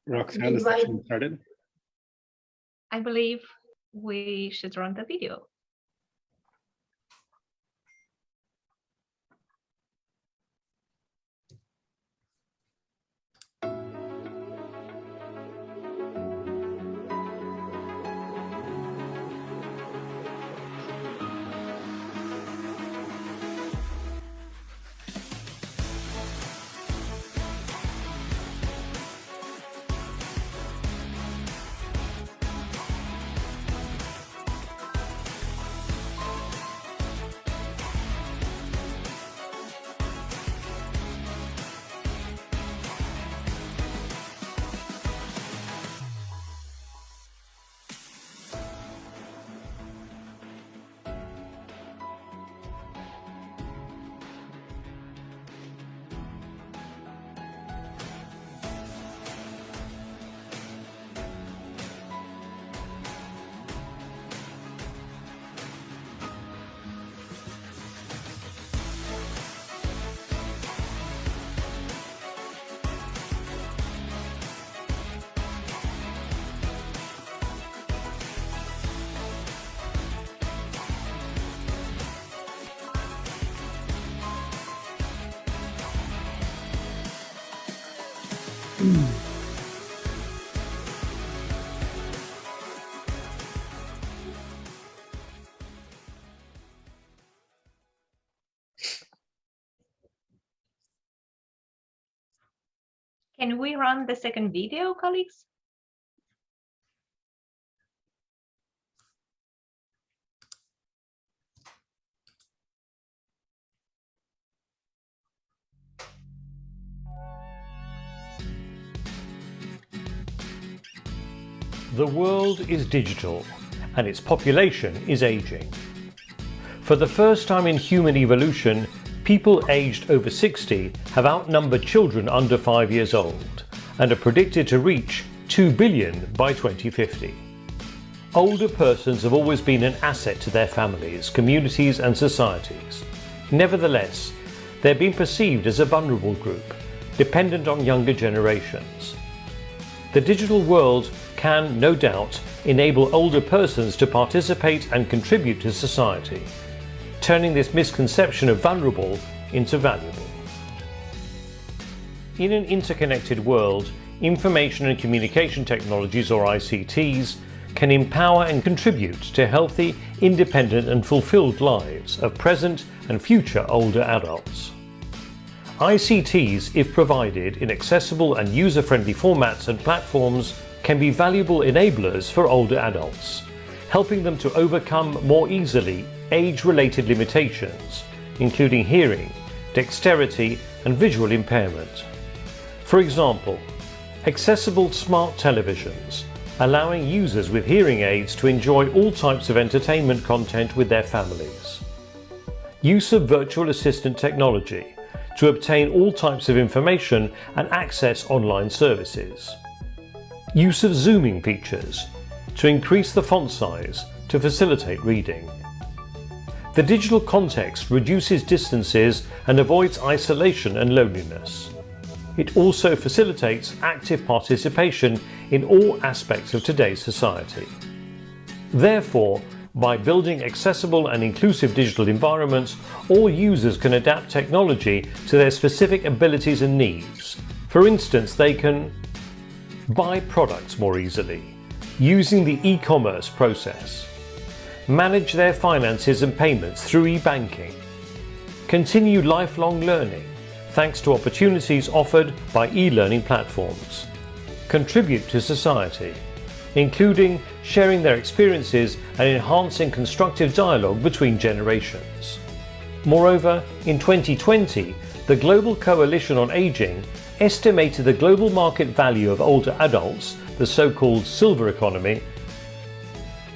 Roxanne, the session started. I believe we should run the video. Can we run the second video, colleagues? The world is digital and its population is aging. For the first time in human evolution, people aged over 60 have outnumbered children under 5 years old and are predicted to reach 2 billion by 2050. Older persons have always been an asset to their families, communities and societies. Nevertheless, they're being perceived as a vulnerable group, dependent on younger generations. The digital world can, no doubt, enable older persons to participate and contribute to society, turning this misconception of vulnerable into valuable. In an interconnected world, information and communication technologies, or ICTs, can empower and contribute to healthy, independent and fulfilled lives of present and future older adults. ICTs, if provided in accessible and user-friendly formats and platforms, can be valuable enablers for older adults, helping them to overcome more easily age-related limitations, including hearing, dexterity and visual impairment. For example, accessible smart televisions, allowing users with hearing aids to enjoy all types of entertainment content with their families. Use of virtual assistant technology to obtain all types of information and access online services. Use of zooming features to increase the font size to facilitate reading. The digital context reduces distances and avoids isolation and loneliness. It also facilitates active participation in all aspects of today's society. Therefore, by building accessible and inclusive digital environments, all users can adapt technology to their specific abilities and needs. For instance, they can buy products more easily, using the e-commerce process, manage their finances and payments through e-banking, continue lifelong learning thanks to opportunities offered by e-learning platforms, contribute to society, including sharing their experiences and enhancing constructive dialogue between generations. Moreover, in 2020, the Global Coalition on Aging estimated the global market value of older adults, the so-called silver economy,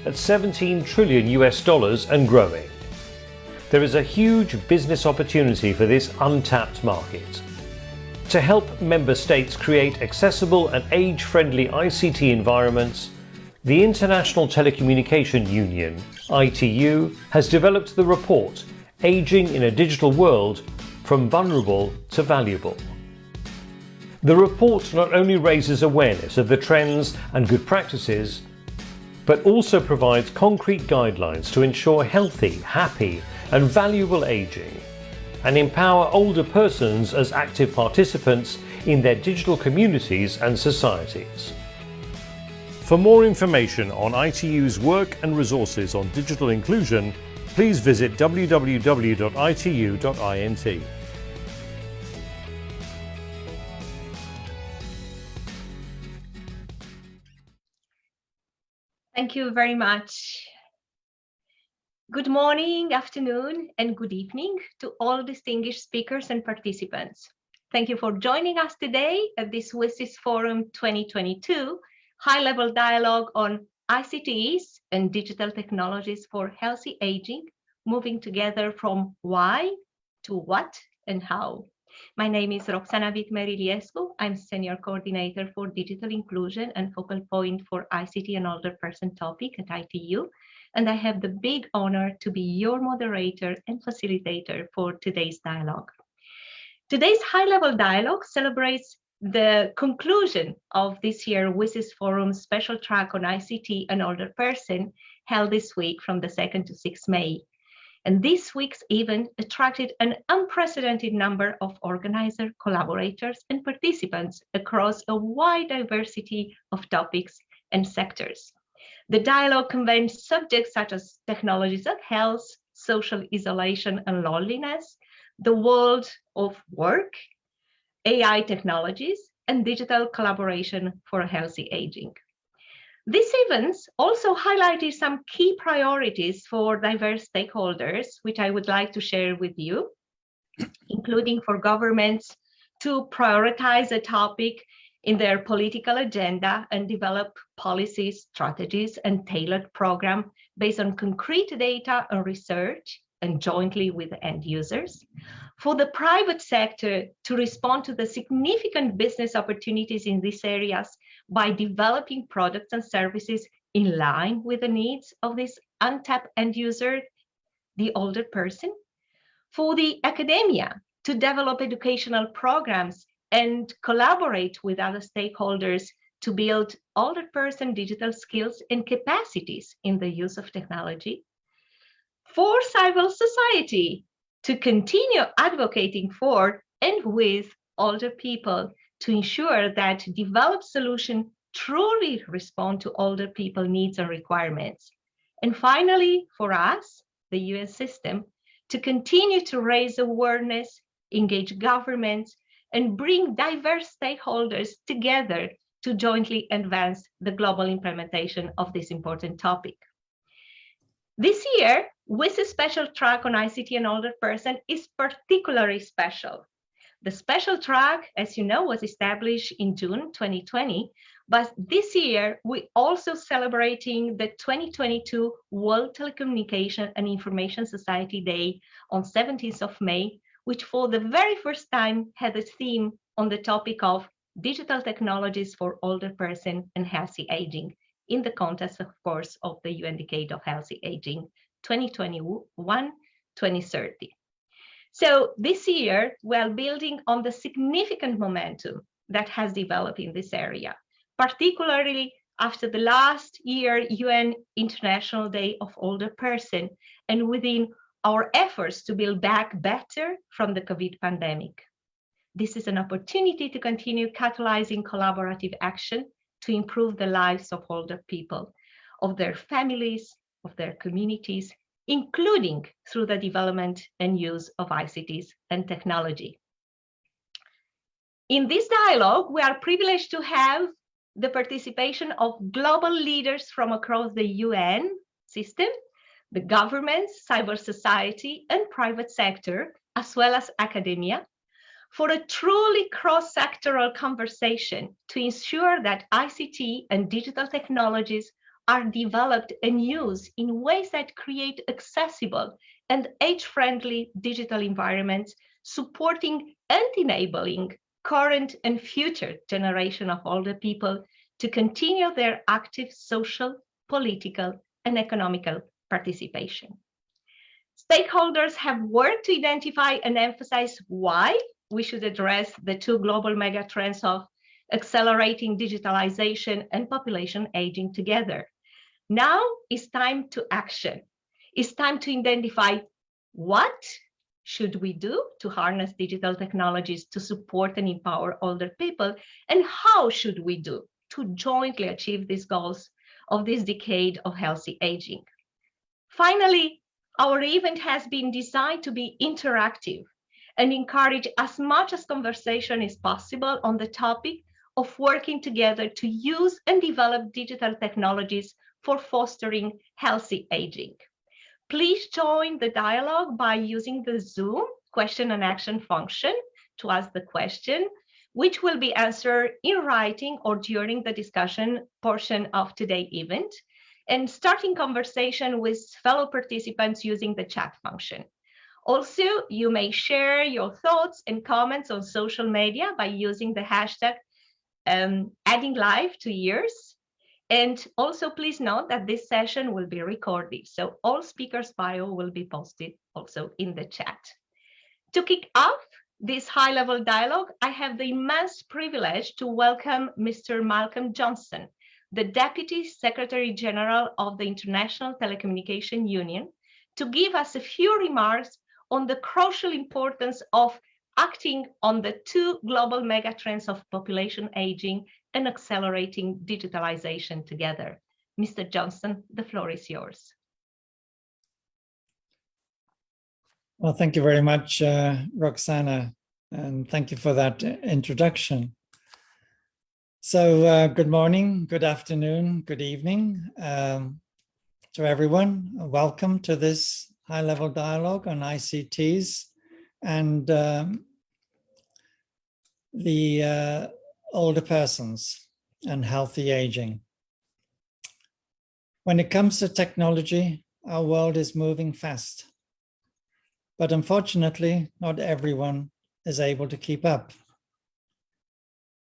at $17 trillion and growing. There is a huge business opportunity for this untapped market. To help member states create accessible and age-friendly ICT environments, the International Telecommunication Union, ITU, has developed the report Aging in a Digital World: From Vulnerable to Valuable. The report not only raises awareness of the trends and good practices, but also provides concrete guidelines to ensure healthy, happy and valuable aging, and empower older persons as active participants in their digital communities and societies. For more information on ITU's work and resources on digital inclusion, please visit www.itu.int. Thank you very much. Good morning, afternoon, and good evening to all distinguished speakers and participants. Thank you for joining us today at this WSIS Forum 2022 high-level dialogue on ICTs and digital technologies for healthy aging, moving together from why to what and how. My name is Roxana Vitmeri-Liescu. I'm Senior Coordinator for Digital Inclusion and Focal Point for ICT and Older Person topic at ITU. And I have the big honor to be your moderator and facilitator for today's dialogue. Today's high-level dialogue celebrates the conclusion of this year's WSIS Forum special track on ICT and Older Person held this week from the 2nd to 6th May. And this week's event attracted an unprecedented number of organizers, collaborators, and participants across a wide diversity of topics and sectors. The dialogue combined subjects such as technologies of health, social isolation and loneliness, the world of work, AI technologies, and digital collaboration for a healthy aging. These events also highlighted some key priorities for diverse stakeholders, which I would like to share with you, including for governments to prioritize a topic in their political agenda and develop policies, strategies, and tailored programs based on concrete data and research and jointly with end users. For the private sector to respond to the significant business opportunities in these areas by developing products and services in line with the needs of this untapped end user, the older person. For the academia to develop educational programs and collaborate with other stakeholders to build older person digital skills and capacities in the use of technology. For civil society to continue advocating for and with older people to ensure that developed solutions truly respond to older people needs and requirements. And finally, for us, the UN system, to continue to raise awareness, engage governments, and bring diverse stakeholders together to jointly advance the global implementation of this important topic. This year, WSIS special track on ICT and older person is particularly special. The special track, as you know, was established in June 2020, but this year we also celebrating the 2022 World Telecommunication and Information Society Day on 17th of May, which for the very first time had a theme on the topic of digital technologies for older person and healthy aging, in the context, of course, of the UN Decade of Healthy Aging 2021-2030. So this year, we're building on the significant momentum that has developed in this area, particularly after the last year UN International Day of Older Person and within our efforts to build back better from the COVID pandemic. This is an opportunity to continue catalyzing collaborative action to improve the lives of older people, of their families, of their communities, including through the development and use of ICTs and technology. In this dialogue, we are privileged to have the participation of global leaders from across the UN system, the governments, cyber society, and private sector, as well as academia, for a truly cross-sectoral conversation to ensure that ICT and digital technologies are developed and used in ways that create accessible and age-friendly digital environments, supporting and enabling current and future generation of older people to continue their active social, political, and economical participation. Stakeholders have worked to identify and emphasize why we should address the two global megatrends of accelerating digitalization and population aging together. Now it's time to action. It's time to identify what should we do to harness digital technologies to support and empower older people, and how should we do to jointly achieve these goals of this decade of healthy aging. Finally, our event has been designed to be interactive and encourage as much as conversation is possible on the topic of working together to use and develop digital technologies for fostering healthy aging. Please join the dialogue by using the Zoom question and action function to ask the question, which will be answered in writing or during the discussion portion of today's event, and starting conversation with fellow participants using the chat function. Also, you may share your thoughts and comments on social media by using the hashtag adding live to years. And also please note that this session will be recorded, so all speakers' bio will be posted also in the chat. To kick off this high-level dialogue, I have the immense privilege to welcome Mr. Malcolm Johnson, the Deputy Secretary General of the International Telecommunication Union, to give us a few remarks on the crucial importance of acting on the two global megatrends of population aging and accelerating digitalization together. Mr. Johnson, the floor is yours. Well, thank you very much, Roxana, and thank you for that introduction. So good morning, good afternoon, good evening to everyone. Welcome to this high-level dialogue on ICTs and the older persons and healthy aging. When it comes to technology, our world is moving fast, but unfortunately, not everyone is able to keep up.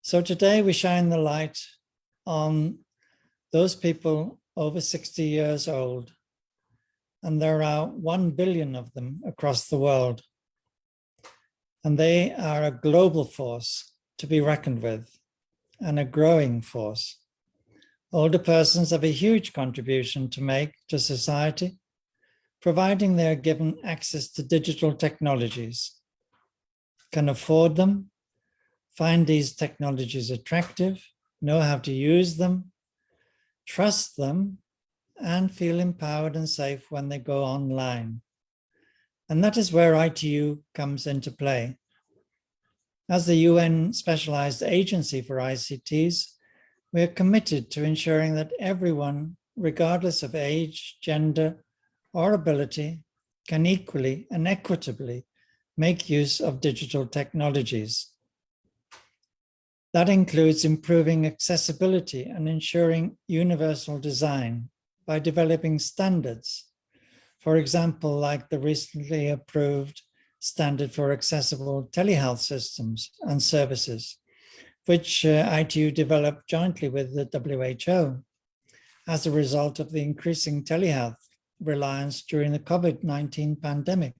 So today we shine the light on those people over 60 years old, and there are 1 billion of them across the world. And they are a global force to be reckoned with, and a growing force. Older persons have a huge contribution to make to society, providing they are given access to digital technologies, can afford them, find these technologies attractive, know how to use them, trust them, and feel empowered and safe when they go online. And that is where ITU comes into play. As the UN Specialized Agency for ICTs, we are committed to ensuring that everyone, regardless of age, gender, or ability, can equally and equitably make use of digital technologies. That includes improving accessibility and ensuring universal design by developing standards. For example, like the recently approved standard for accessible telehealth systems and services, which ITU developed jointly with the WHO as a result of the increasing telehealth reliance during the COVID-19 pandemic.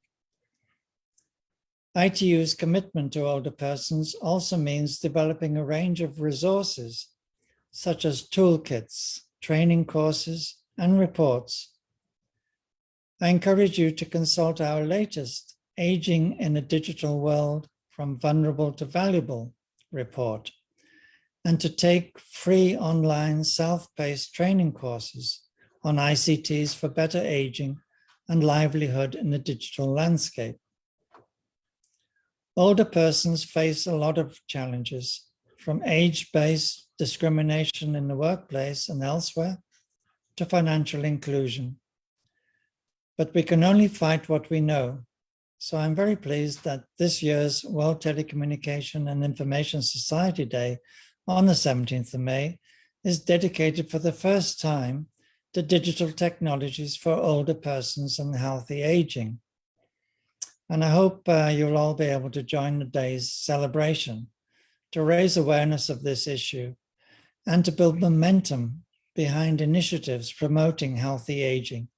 ITU's commitment to older persons also means developing a range of resources, such as toolkits, training courses, and reports. I encourage you to consult our latest Aging in a Digital World from Vulnerable to Valuable report, and to take free online self-paced training courses on ICTs for better aging and livelihood in the digital landscape. Older persons face a lot of challenges, from age-based discrimination in the workplace and elsewhere to financial inclusion. But we can only fight what we know. So I'm very pleased that this year's World Telecommunication and Information Society Day on the 17th of May is dedicated for the first time to digital technologies for older persons and healthy aging. And I hope you'll all be able to join the day's celebration to raise awareness of this issue and to build momentum behind initiatives promoting healthy aging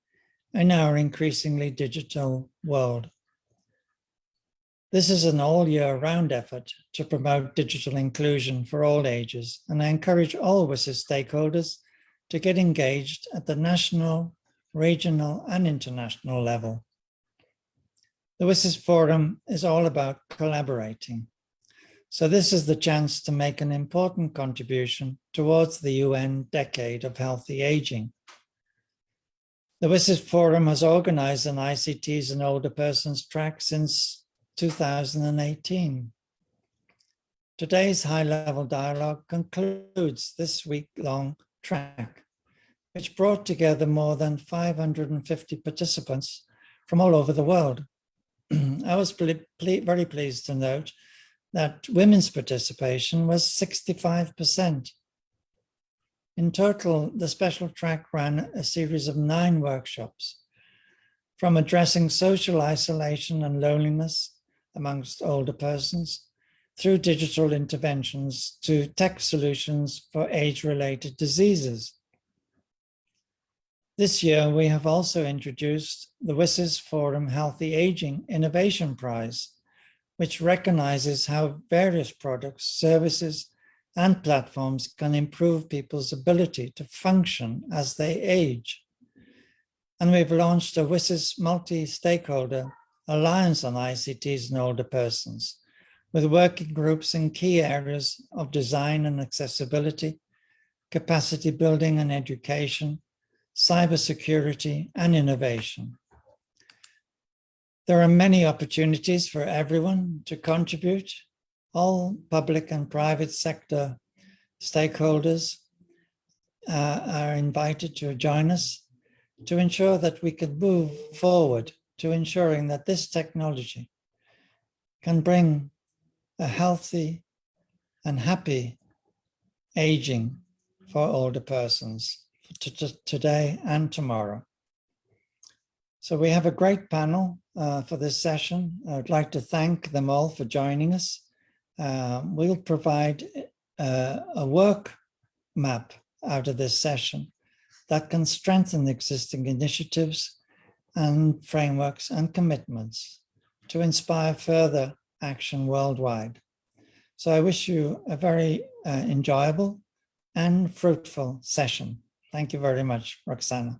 in our increasingly digital world. This is an all year round effort to promote digital inclusion for all ages, and I encourage all WSIS stakeholders to get engaged at the national, regional, and international level. The WSIS Forum is all about collaborating. So this is the chance to make an important contribution towards the UN Decade of Healthy Aging. The WSIS Forum has organized an ICTs and older persons track since 2018. Today's high-level dialogue concludes this week-long track, which brought together more than 550 participants from all over the world. I was very pleased to note that women's participation was 65%. In total, the special track ran a series of 9 workshops, from addressing social isolation and loneliness amongst older persons, through digital interventions to tech solutions for age-related diseases. This year, we have also introduced the WSIS Forum Healthy Aging Innovation Prize, which recognizes how various products, services, and platforms can improve people's ability to function as they age. And we've launched a WSIS multi-stakeholder alliance on ICTs and older persons, with working groups in key areas of design and accessibility, capacity building and education, cybersecurity, and innovation. There are many opportunities for everyone to contribute. All public and private sector stakeholders are invited to join us to ensure that we can move forward to ensuring that this technology can bring a healthy and happy aging for older persons today and tomorrow. So we have a great panel for this session. I would like to thank them all for joining us. We'll provide a work map out of this session that can strengthen existing initiatives and frameworks and commitments to inspire further action worldwide. So I wish you a very enjoyable and fruitful session. Thank you very much, Roxana.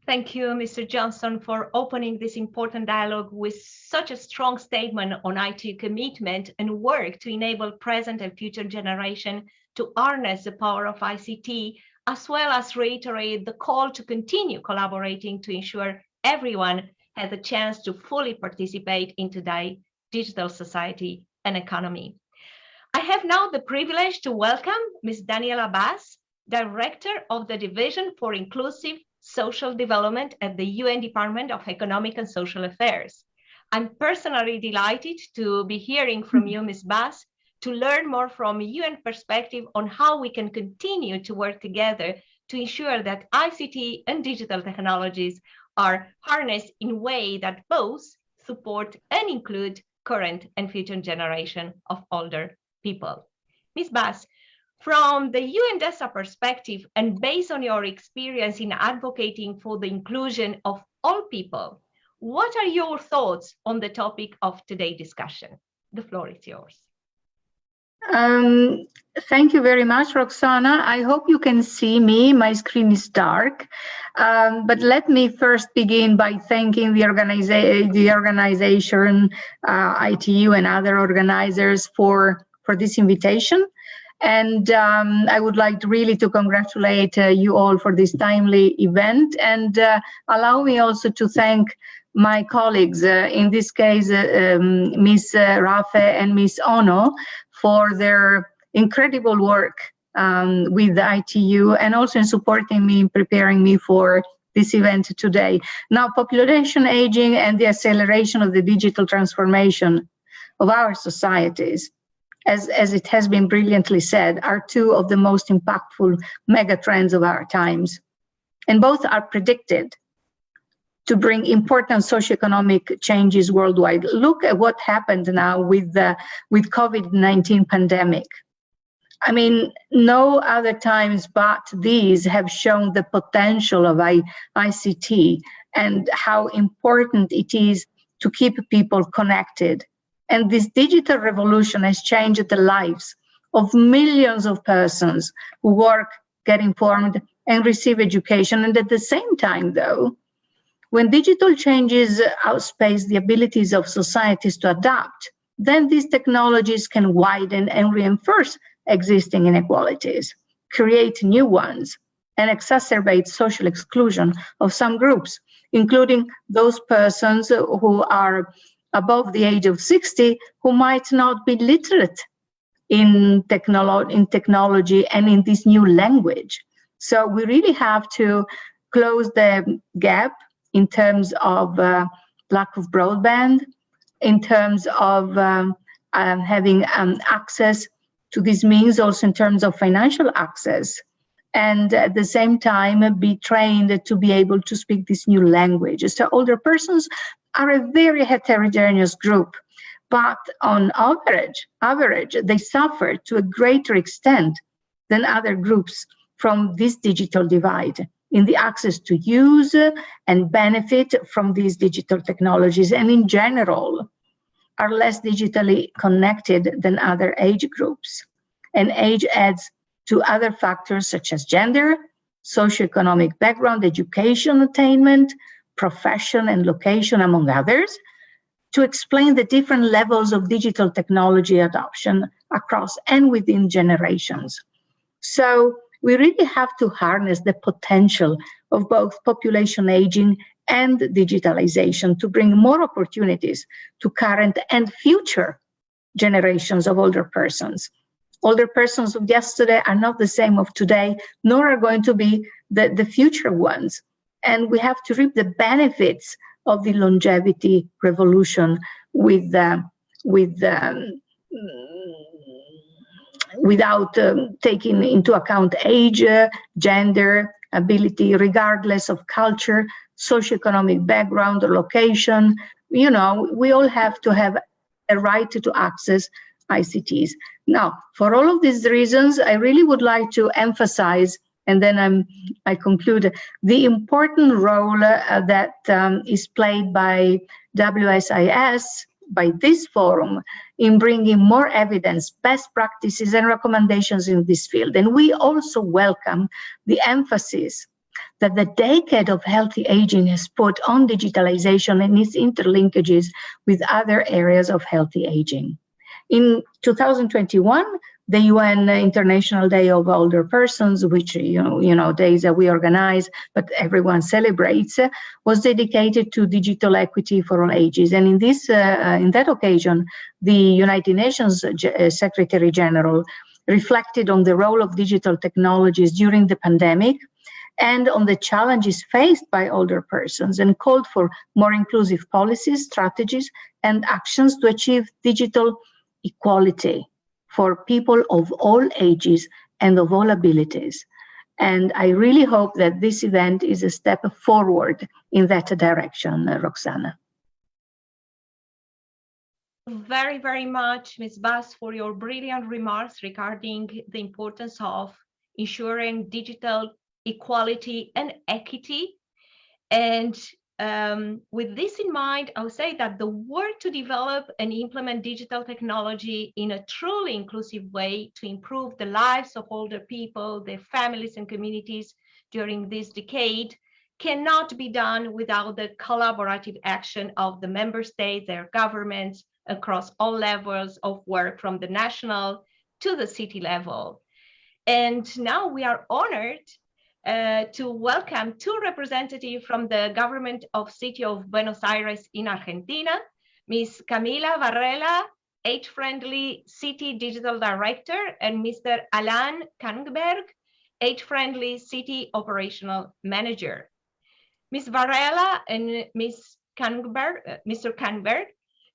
Thank you, Mr. Johnson, for opening this important dialogue with such a strong statement on IT commitment and work to enable present and future generation to harness the power of ICT, as well as reiterate the call to continue collaborating to ensure everyone has a chance to fully participate in today's digital society and economy. I have now the privilege to welcome Ms. Daniela Bass, Director of the Division for Inclusive Social Development at the UN Department of Economic and Social Affairs. I'm personally delighted to be hearing from you, Ms. Bass, to learn more from a UN perspective on how we can continue to work together to ensure that ICT and digital technologies are harnessed in a way that both support and include current and future generation of older people. Ms. Bass, from the UNDESA perspective and based on your experience in advocating for the inclusion of all people, what are your thoughts on the topic of today's discussion? The floor is yours. Thank you very much, Roxana. I hope you can see me. My screen is dark. But let me first begin by thanking the organization, ITU and other organizers for this invitation. And I would like really to congratulate you all for this timely event, and allow me also to thank my colleagues, in this case, Ms. Rafe and Ms. Ono, for their incredible work with the ITU and also in supporting me, in preparing me for this event today. Now, population aging and the acceleration of the digital transformation of our societies, as it has been brilliantly said, are two of the most impactful mega trends of our times. And both are predicted to bring important socioeconomic changes worldwide. Look at what happened now with COVID-19 pandemic. I mean, no other times but these have shown the potential of ICT and how important it is to keep people connected. And this digital revolution has changed the lives of millions of persons who work, get informed, and receive education. And at the same time, though, when digital changes outpace the abilities of societies to adapt, then these technologies can widen and reinforce existing inequalities, create new ones, and exacerbate social exclusion of some groups, including those persons who are above the age of 60 who might not be literate in technology and in this new language. So we really have to close the gap in terms of lack of broadband, in terms of having access to these means, also in terms of financial access, and at the same time be trained to be able to speak this new language. So older persons are a very heterogeneous group, but on average, they suffer to a greater extent than other groups from this digital divide in the access to use and benefit from these digital technologies, and in general are less digitally connected than other age groups. And age adds to other factors such as gender, socioeconomic background, education attainment, profession and location, among others, to explain the different levels of digital technology adoption across and within generations. So we really have to harness the potential of both population aging and digitalization to bring more opportunities to current and future generations of older persons. Older persons of yesterday are not the same of today, nor are going to be the future ones. And we have to reap the benefits of the longevity revolution without taking into account age, gender, ability, regardless of culture, socioeconomic background or location. You know, we all have to have a right to access ICTs. Now, for all of these reasons, I really would like to emphasize, and then I conclude, the important role that is played by WSIS, by this forum, in bringing more evidence, best practices, and recommendations in this field. And we also welcome the emphasis that the decade of healthy aging has put on digitalization and its interlinkages with other areas of healthy aging. In 2021, the UN International Day of Older Persons, which days that we organize, but everyone celebrates, was dedicated to digital equity for all ages. And in that occasion, the United Nations Secretary General reflected on the role of digital technologies during the pandemic and on the challenges faced by older persons, and called for more inclusive policies, strategies, and actions to achieve digital equality for people of all ages and of all abilities. And I really hope that this event is a step forward in that direction, Roxana. Very, very much, Ms. Bass, for your brilliant remarks regarding the importance of ensuring digital equality and equity. And with this in mind, I would say that the work to develop and implement digital technology in a truly inclusive way to improve the lives of older people, their families and communities during this decade cannot be done without the collaborative action of the member states, their governments across all levels of work, from the national to the city level. And now we are honored to welcome two representatives from the government of City of Buenos Aires in Argentina, Ms. Camila Varela, Age-Friendly City Digital Director, and Mr. Alan Kangberg, Age-Friendly City Operational Manager. Ms. Varela and Mr. Kangberg,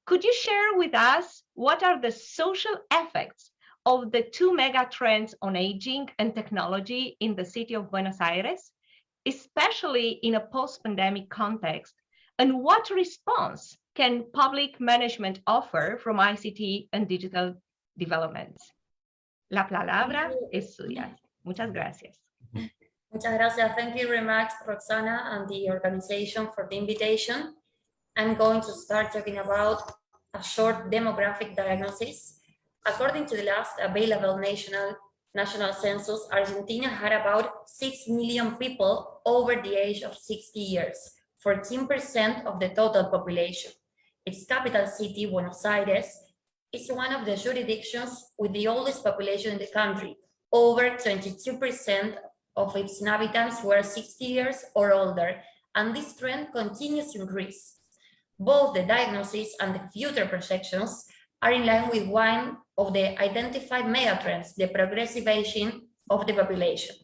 could you share with us what are the social effects of the two mega trends on aging and technology in the city of Buenos Aires, especially in a post-pandemic context, and what response can public management offer from ICT and digital developments? La palabra es suya. Muchas gracias. Muchas gracias. Thank you very much, Roxana, and the organization for the invitation. I'm going to start talking about a short demographic diagnosis. According to the last available national census, Argentina had about 6 million people over the age of 60 years, 14% of the total population. Its capital city, Buenos Aires, is one of the jurisdictions with the oldest population in the country. Over 22% of its inhabitants were 60 years or older, and this trend continues to increase. Both the diagnosis and the future projections are in line with one of the identified megatrends, the progressive aging of the population.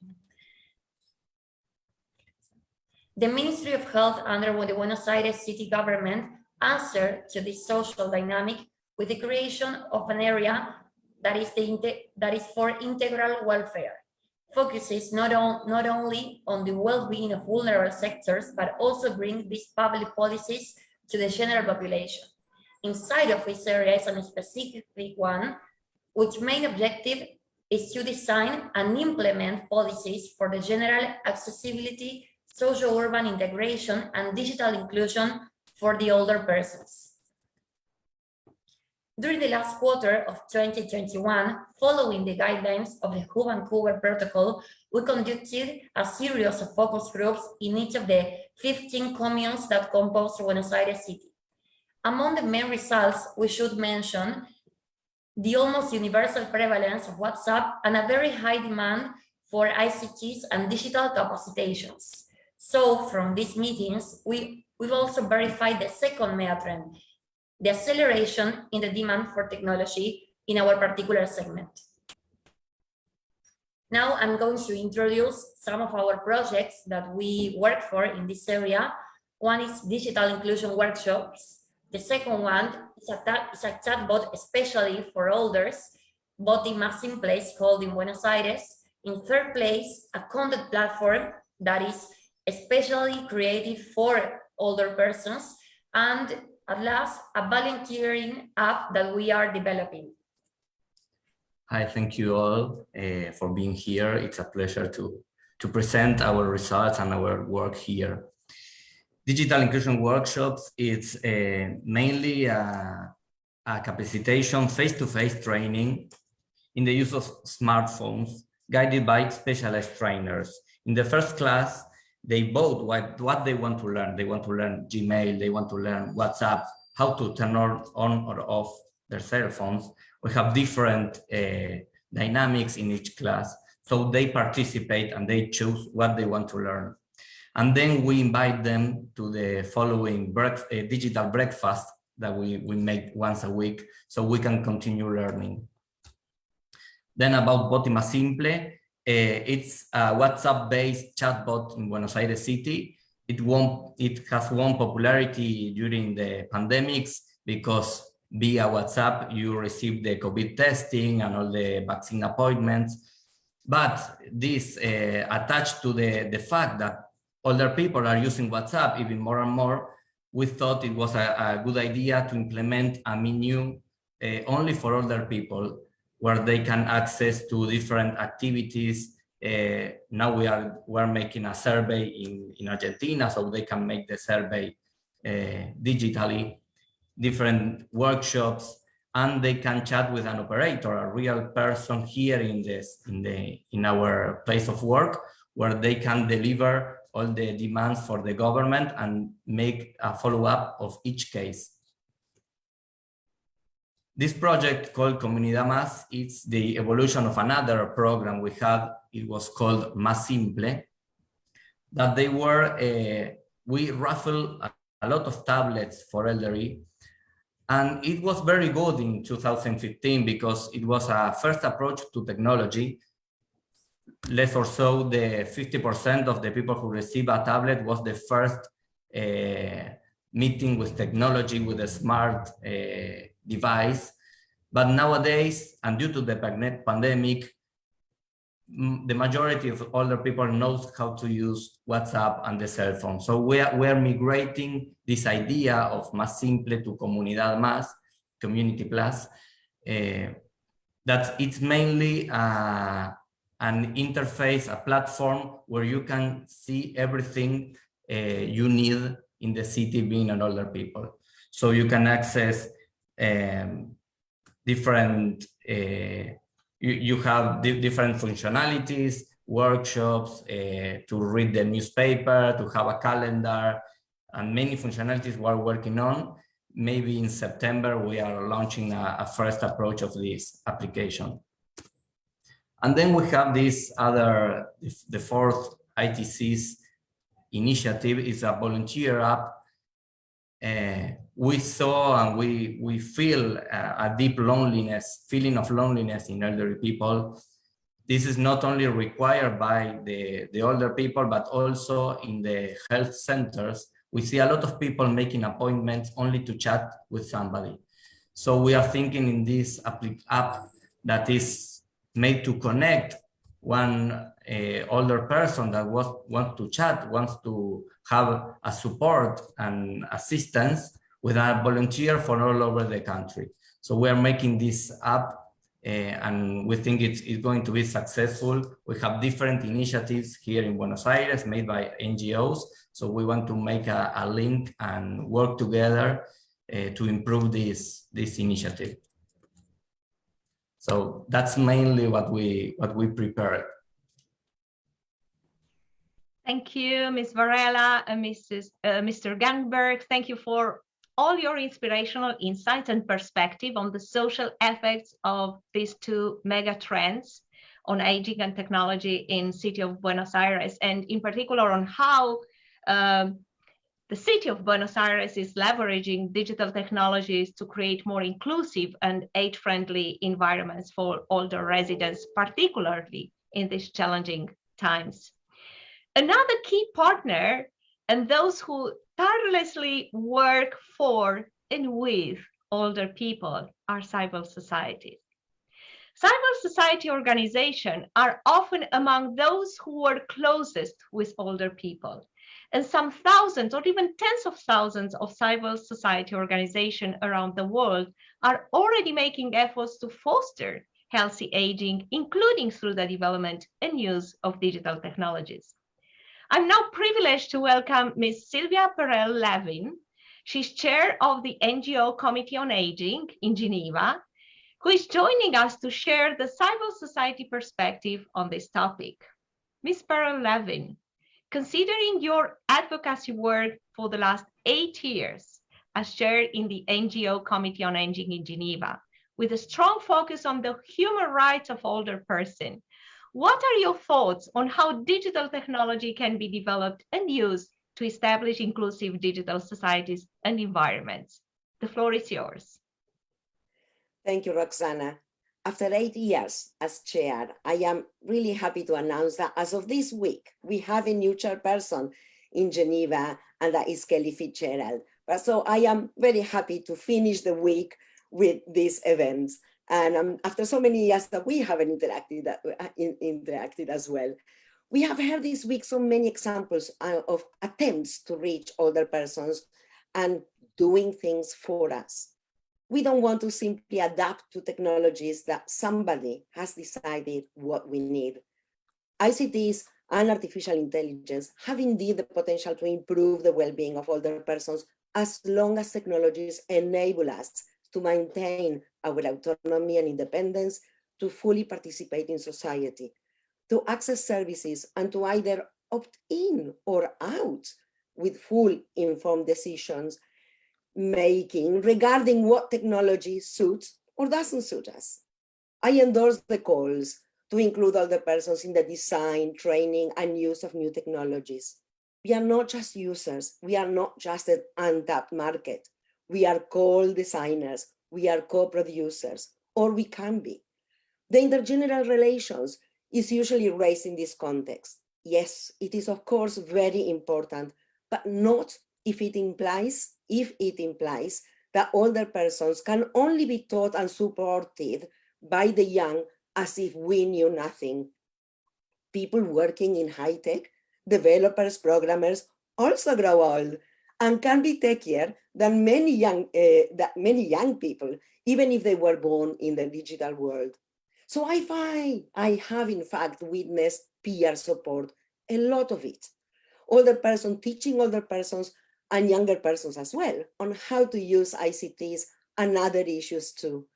The Ministry of Health under the Buenos Aires city government answered to this social dynamic with the creation of an area that is for integral welfare, focuses not only on the well-being of vulnerable sectors, but also bring these public policies to the general population. Inside of this area is a specific one, which main objective is to design and implement policies for the general accessibility, socio-urban integration, and digital inclusion for the older persons. During the last quarter of 2021, following the guidelines of the Vancouver Protocol, we conducted a series of focus groups in each of the 15 communes that compose Buenos Aires City. Among the main results, we should mention the almost universal prevalence of WhatsApp and a very high demand for ICTs and digital capacitations. So from these meetings, we've also verified the second megatrend, the acceleration in the demand for technology in our particular segment. Now I'm going to introduce some of our projects that we work for in this area. One is digital inclusion workshops. The second one is a chatbot especially for elders, both in Más Simple called in Buenos Aires. In third place, a content platform that is especially created for older persons. And at last, a volunteering app that we are developing. Hi, thank you all for being here. It's a pleasure to present our results and our work here. Digital inclusion workshops, it's mainly a capacitation, face-to-face training in the use of smartphones, guided by specialized trainers. In the first class, they both what they want to learn. They want to learn Gmail, they want to learn WhatsApp, how to turn on or off their cell phones. We have different dynamics in each class. So they participate and they choose what they want to learn. And then we invite them to the following digital breakfast that we make once a week so we can continue learning. Then about Más Simple, it's a WhatsApp-based chatbot in Buenos Aires City. It has won popularity during the pandemics because via WhatsApp you receive the COVID testing and all the vaccine appointments. But this attached to the fact that older people are using WhatsApp even more and more, we thought it was a good idea to implement a menu only for older people, where they can access to different activities. Now we're making a survey in Argentina, so they can make the survey digitally, different workshops, and they can chat with an operator, a real person here in our place of work, where they can deliver all the demands for the government and make a follow-up of each case. This project called Comunidad Más is the evolution of another program we had. It was called Más Simple, that we raffled a lot of tablets for elderly. And it was very good in 2015 because it was a first approach to technology. Less or so, the 50% of the people who receive a tablet was the first meeting with technology, with a smart device. But nowadays, and due to the pandemic, the majority of older people knows how to use WhatsApp and the cell phone. So we are migrating this idea of Más Simple to Comunidad Más, Community Plus, that it's mainly an interface, a platform where you can see everything you need in the city being an older people. So you can access different, you have different functionalities, workshops, to read the newspaper, to have a calendar, and many functionalities we're working on. Maybe in September, we are launching a first approach of this application. And then we have this other, the fourth ITCs initiative is a volunteer app. We saw and we feel a deep feeling of loneliness in elderly people. This is not only required by the older people, but also in the health centers. We see a lot of people making appointments only to chat with somebody. So we are thinking in this app that is made to connect one older person that wants to chat, wants to have a support and assistance with a volunteer for all over the country. So we are making this app and we think it's going to be successful. We have different initiatives here in Buenos Aires made by NGOs. So we want to make a link and work together to improve this initiative. So that's mainly what we prepared. Thank you, Ms. Varela and Mr. Gangberg. Thank you for all your inspirational insights and perspective on the social effects of these two mega trends on aging and technology in city of Buenos Aires, and in particular on how the city of Buenos Aires is leveraging digital technologies to create more inclusive and age-friendly environments for older residents, particularly in these challenging times. Another key partner and those who tirelessly work for and with older people are civil societies. Civil society organizations are often among those who are closest with older people, and some thousands or even tens of thousands of civil society organizations around the world are already making efforts to foster healthy aging, including through the development and use of digital technologies. I'm now privileged to welcome Ms. Sylvia Perel-Levin. She's chair of the NGO Committee on Aging in Geneva, who is joining us to share the civil society perspective on this topic. Ms. Perel-Levin, considering your advocacy work for the last 8 years as chair in the NGO Committee on Aging in Geneva, with a strong focus on the human rights of older persons, what are your thoughts on how digital technology can be developed and used to establish inclusive digital societies and environments? The floor is yours. Thank you, Roxana. After 8 years as chair, I am really happy to announce that as of this week, we have a new chairperson in Geneva, and that is Kelly Fitzgerald. So I am very happy to finish the week with these events. And after so many years that we haven't interacted as well. We have heard this week so many examples of attempts to reach older persons and doing things for us. We don't want to simply adapt to technologies that somebody has decided what we need. ICTs and artificial intelligence have indeed the potential to improve the well-being of older persons as long as technologies enable us to maintain our autonomy and independence, to fully participate in society, to access services, and to either opt in or out with full informed decisions making regarding what technology suits or doesn't suit us. I endorse the calls to include older persons in the design, training, and use of new technologies. We are not just users. We are not just an untapped market. We are co-designers. We are co-producers, or we can be. The intergeneral relations is usually raised in this context. Yes, it is of course very important, but not if it implies that older persons can only be taught and supported by the young as if we knew nothing. People working in high tech, developers, programmers, also grow old and can be techier than many young people, even if they were born in the digital world. So I have in fact witnessed peer support, a lot of it. Older person teaching older persons and younger persons as well on how to use ICTs and other issues too.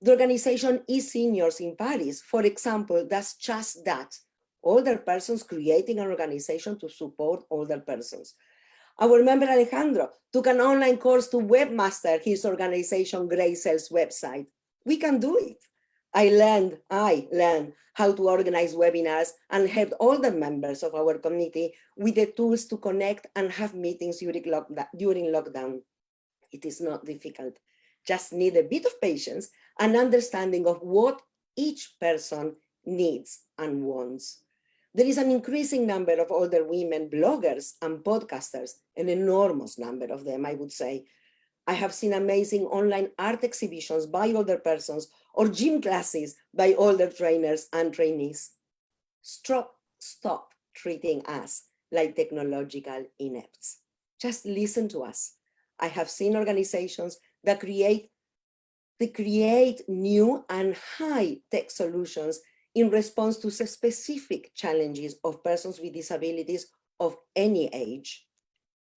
The organization eSeniors in Paris, for example, does just that. Older persons creating an organization to support older persons. Our member Alejandro took an online course to webmaster his organization Greycell's website. We can do it. I learned how to organize webinars and helped all the members of our community with the tools to connect and have meetings during lockdown. It is not difficult. Just need a bit of patience and understanding of what each person needs and wants. There is an increasing number of older women bloggers and podcasters, an enormous number of them, I would say. I have seen amazing online art exhibitions by older persons or gym classes by older trainers and trainees. Stop treating us like technological inepts. Just listen to us. I have seen organizations that create new and high-tech solutions in response to specific challenges of persons with disabilities of any age.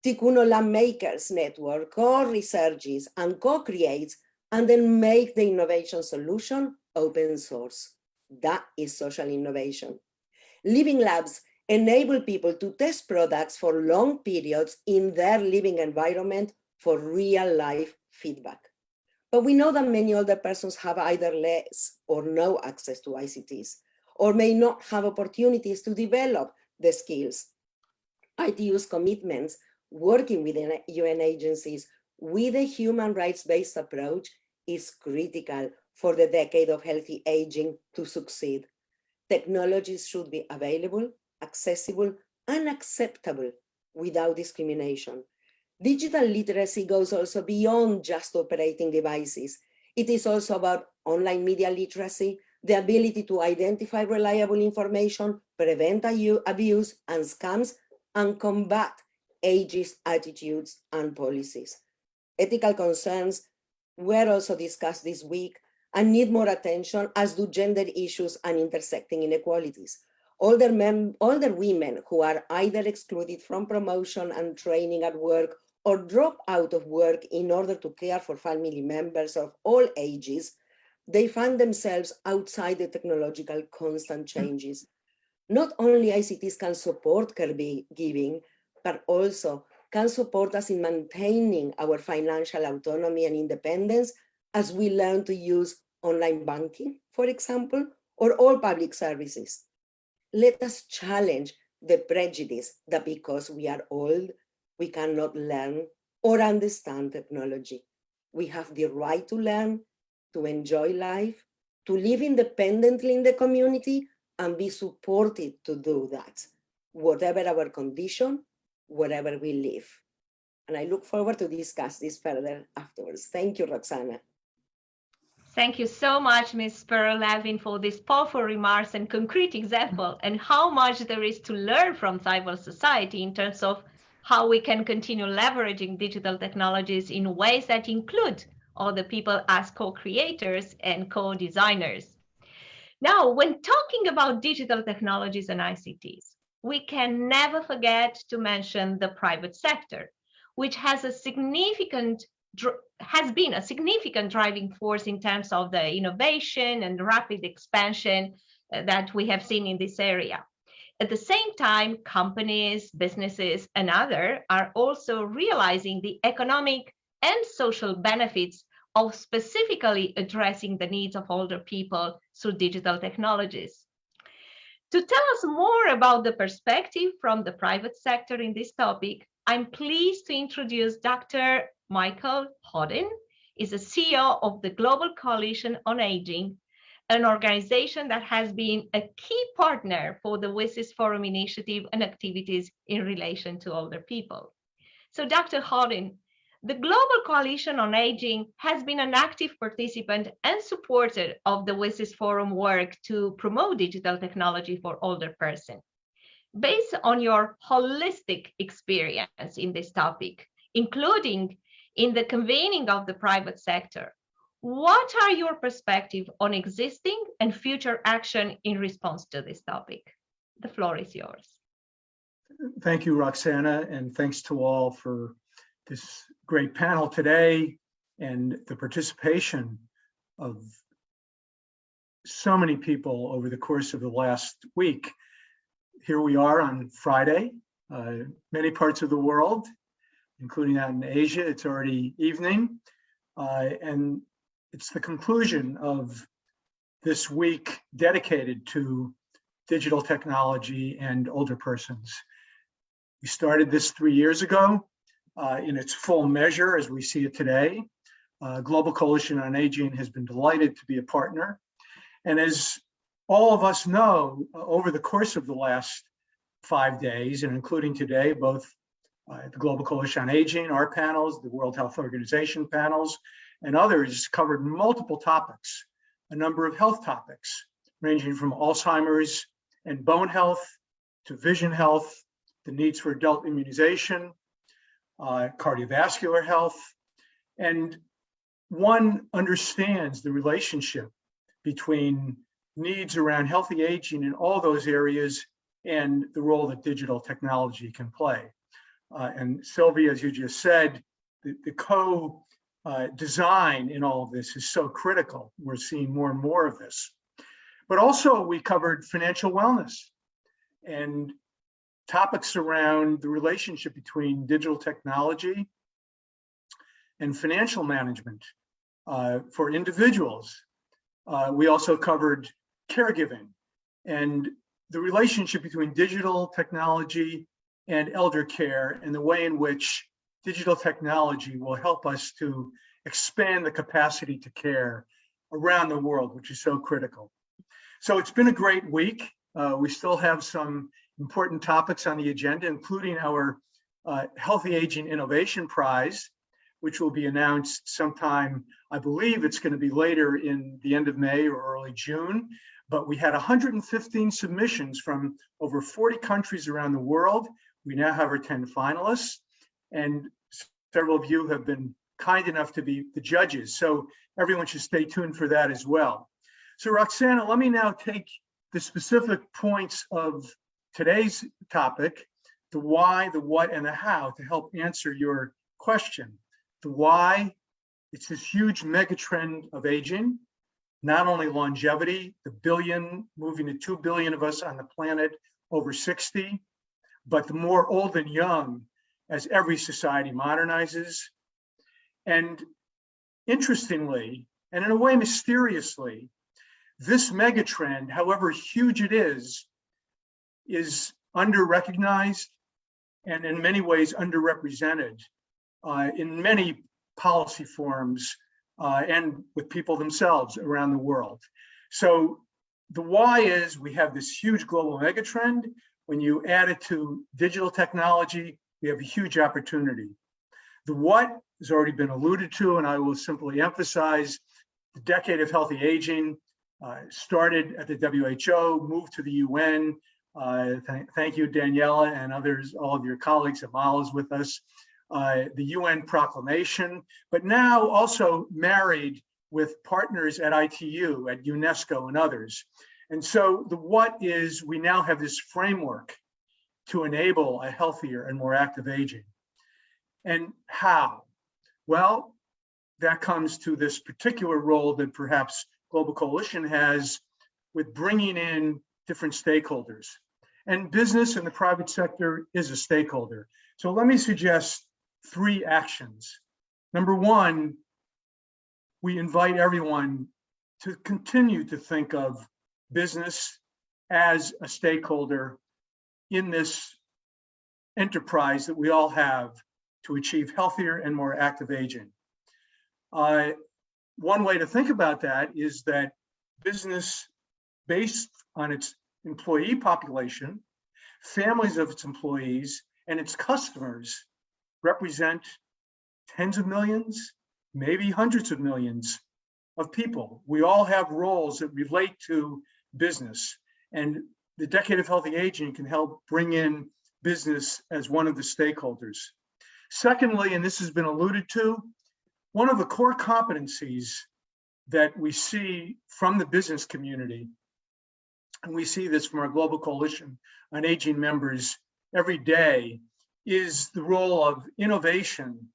Ticuno Lab Makers Network co-researches and co-creates and then make the innovation solution open source. That is social innovation. Living labs enable people to test products for long periods in their living environment for real life feedback. But we know that many older persons have either less or no access to ICTs, or may not have opportunities to develop the skills. ITU's commitments, working with UN agencies with a human rights-based approach, is critical for the decade of healthy aging to succeed. Technologies should be available, accessible, and acceptable without discrimination. Digital literacy goes also beyond just operating devices. It is also about online media literacy, the ability to identify reliable information, prevent abuse and scams, and combat ageist attitudes and policies. Ethical concerns were also discussed this week and need more attention, as do gender issues and intersecting inequalities. Older women who are either excluded from promotion and training at work or drop out of work in order to care for family members of all ages, they find themselves outside the technological constant changes. Not only ICTs can support caregiving, but also can support us in maintaining our financial autonomy and independence as we learn to use online banking, for example, or all public services. Let us challenge the prejudice that because we are old, we cannot learn or understand technology. We have the right to learn, to enjoy life, to live independently in the community, and be supported to do that, whatever our condition, wherever we live. And I look forward to discuss this further afterwards. Thank you, Roxana. Thank you so much, Ms. Sparrow-Levin, for these powerful remarks and concrete example, and how much there is to learn from civil society in terms of how we can continue leveraging digital technologies in ways that include all the people as co-creators and co-designers. Now, when talking about digital technologies and ICTs, we can never forget to mention the private sector, which has been a significant driving force in terms of the innovation and rapid expansion that we have seen in this area. At the same time, companies, businesses, and others are also realizing the economic and social benefits of specifically addressing the needs of older people through digital technologies. To tell us more about the perspective from the private sector in this topic, I'm pleased to introduce Dr. Michael Hodin. Is the CEO of the Global Coalition on Aging, an organization that has been a key partner for the WSIS Forum initiative and activities in relation to older people. So Dr. Hodin, the Global Coalition on Aging has been an active participant and supporter of the WSIS Forum work to promote digital technology for older persons. Based on your holistic experience in this topic, including in the convening of the private sector, what are your perspectives on existing and future action in response to this topic? The floor is yours. Thank you, Roxana, and thanks to all for this great panel today and the participation of so many people over the course of the last week. Here we are on Friday, many parts of the world, including out in Asia, it's already evening. And it's the conclusion of this week dedicated to digital technology and older persons. We started this 3 years ago in its full measure as we see it today. Global Coalition on Aging has been delighted to be a partner. And as all of us know, over the course of the last 5 days, and including today, both the Global Coalition on Aging, our panels, the World Health Organization panels, and others covered multiple topics, a number of health topics, ranging from Alzheimer's and bone health to vision health, the needs for adult immunization, cardiovascular health. And one understands the relationship between needs around healthy aging in all those areas and the role that digital technology can play. And Sylvia, as you just said, the co-design in all of this is so critical. We're seeing more and more of this. But also we covered financial wellness and topics around the relationship between digital technology and financial management for individuals. We also covered caregiving and the relationship between digital technology and elder care and the way in which digital technology will help us to expand the capacity to care around the world, which is so critical. So it's been a great week. We still have some important topics on the agenda, including our Healthy Aging Innovation Prize, which will be announced sometime, I believe it's going to be later in the end of May or early June. But we had 115 submissions from over 40 countries around the world. We now have our 10 finalists, and several of you have been kind enough to be the judges. So everyone should stay tuned for that as well. So Roxana, let me now take the specific points of today's topic, the why, the what, and the how to help answer your question. The why, it's this huge mega trend of aging, not only longevity, the billion, moving to 2 billion of us on the planet over 60, but the more old and young as every society modernizes. And interestingly, and in a way mysteriously, this mega trend, however huge it is under-recognized and in many ways underrepresented in many policy forums and with people themselves around the world. So the why is we have this huge global megatrend. When you add it to digital technology, we have a huge opportunity. The what has already been alluded to, and I will simply emphasize the decade of healthy aging started at the WHO, moved to the UN. Thank you, Daniela, and others, all of your colleagues. Amal is with us. The UN proclamation, but now also married with partners at ITU, at UNESCO, and others. And so the what is, we now have this framework to enable a healthier and more active aging. And how? Well, that comes to this particular role that perhaps Global Coalition has with bringing in different stakeholders. And business and the private sector is a stakeholder. So let me suggest 3 actions. Number 1, we invite everyone to continue to think of business as a stakeholder in this enterprise that we all have to achieve healthier and more active aging. One way to think about that is that business, based on its employee population, families of its employees, and its customers, represent tens of millions, maybe hundreds of millions of people. We all have roles that relate to business, and the Decade of Healthy Aging can help bring in business as one of the stakeholders. Secondly, and this has been alluded to, one of the core competencies that we see from the business community, and we see this from our Global Coalition on Aging members every day, is the role of innovation